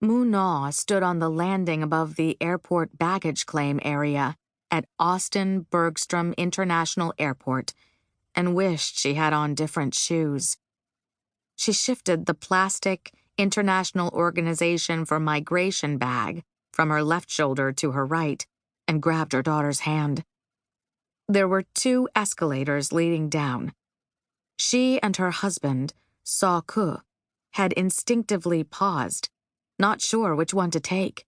Moo stood on the landing above the airport baggage claim area at Austin Bergstrom International Airport and wished she had on different shoes. She shifted the plastic International Organization for Migration bag from her left shoulder to her right and grabbed her daughter's hand. There were 2 escalators leading down. She and her husband, Saw Ku, had instinctively paused, not sure which one to take.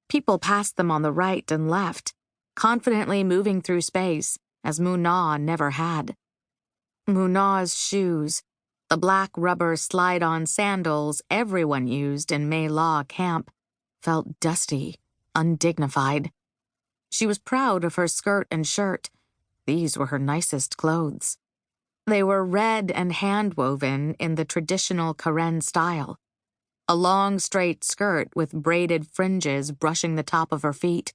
People passed them on the right and left, confidently moving through space, as Moo never had. Moo shoes, the black rubber slide-on sandals everyone used in Mae La camp, felt dusty, undignified. She was proud of her skirt and shirt. These were her nicest clothes. They were red and hand-woven in the traditional Karen style. A long, straight skirt with braided fringes brushing the top of her feet.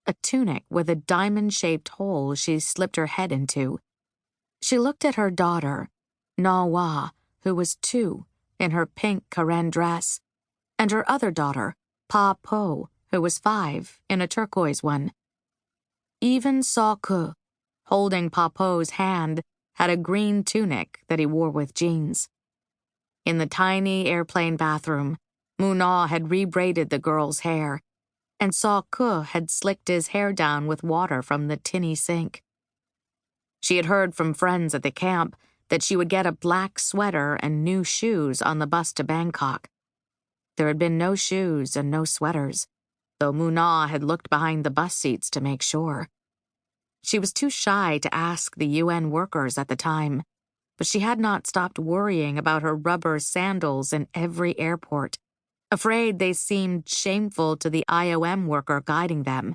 A tunic with a diamond-shaped hole she slipped her head into. She looked at her daughter, Na, who was 2, in her pink Karen dress, and her other daughter, Pa Po, who was 5, in a turquoise one. Even Saw Ku, holding Pa Po's hand, had a green tunic that he wore with jeans. In the tiny airplane bathroom, Moo had rebraided the girl's hair, and Saw Ku had slicked his hair down with water from the tinny sink. She had heard from friends at the camp that she would get a black sweater and new shoes on the bus to Bangkok. There had been no shoes and no sweaters, though Moo had looked behind the bus seats to make sure. She was too shy to ask the UN workers at the time, but she had not stopped worrying about her rubber sandals in every airport, afraid they seemed shameful to the IOM worker guiding them,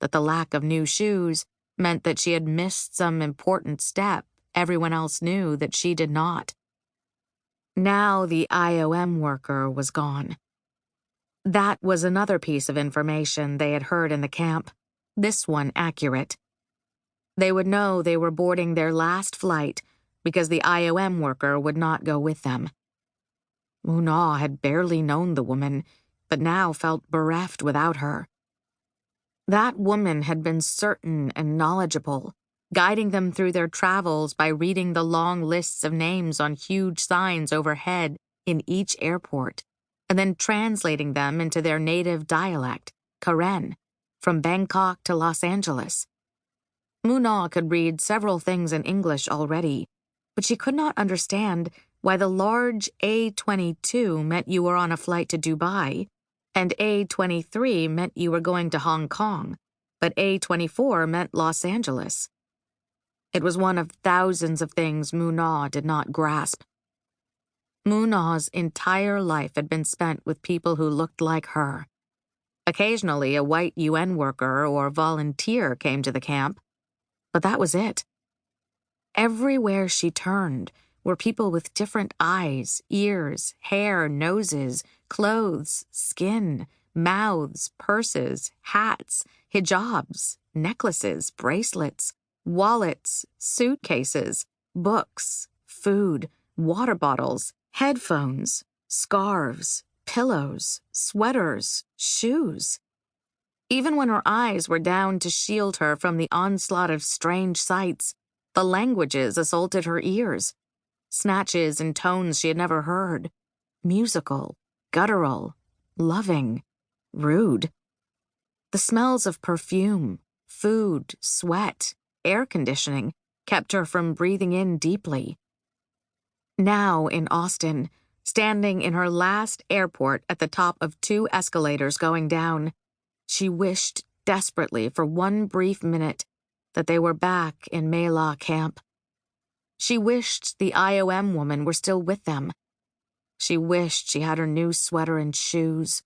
that the lack of new shoes meant that she had missed some important step everyone else knew that she did not. Now the IOM worker was gone. That was another piece of information they had heard in the camp, this one accurate. They would know they were boarding their last flight because the IOM worker would not go with them. Moo had barely known the woman, but now felt bereft without her. That woman had been certain and knowledgeable, guiding them through their travels by reading the long lists of names on huge signs overhead in each airport, and then translating them into their native dialect, Karen, from Bangkok to Los Angeles. Moo could read several things in English already, but she could not understand why the large A22 meant you were on a flight to Dubai, and A23 meant you were going to Hong Kong, but A24 meant Los Angeles. It was one of thousands of things Moo did not grasp. Moo's entire life had been spent with people who looked like her. Occasionally, a white UN worker or volunteer came to the camp, but that was it. Everywhere she turned were people with different eyes, ears, hair, noses, clothes, skin, mouths, purses, hats, hijabs, necklaces, bracelets, wallets, suitcases, books, food, water bottles, headphones, scarves, pillows, sweaters, shoes. Even when her eyes were down to shield her from the onslaught of strange sights, the languages assaulted her ears. Snatches and tones she had never heard. Musical, guttural, loving, rude. The smells of perfume, food, sweat, air conditioning kept her from breathing in deeply. Now in Austin, standing in her last airport at the top of 2 escalators going down, she wished desperately for one brief minute that they were back in Mae La camp. She wished the IOM woman were still with them. She wished she had her new sweater and shoes.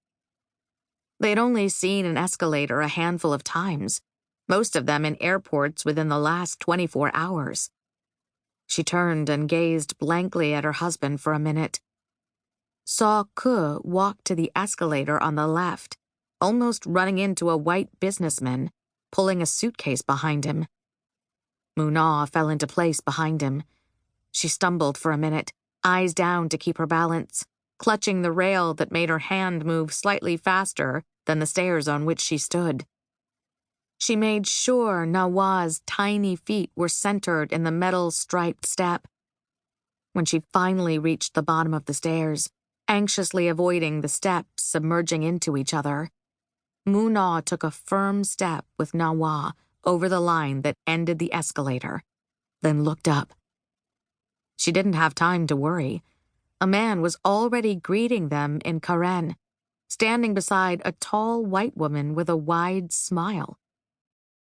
They had only seen an escalator a handful of times, most of them in airports within the last 24 hours. She turned and gazed blankly at her husband for a minute. Saw Ku walked to the escalator on the left, almost running into a white businessman, pulling a suitcase behind him. Moo fell into place behind him. She stumbled for a minute, eyes down to keep her balance. clutching the rail that made her hand move slightly faster than the stairs on which she stood. She made sure Nawa's tiny feet were centered in the metal-striped step. When she finally reached the bottom of the stairs, anxiously avoiding the steps submerging into each other, Muna took a firm step with Nawa over the line that ended the escalator, then looked up. She didn't have time to worry. A man was already greeting them in Karen, standing beside a tall white woman with a wide smile.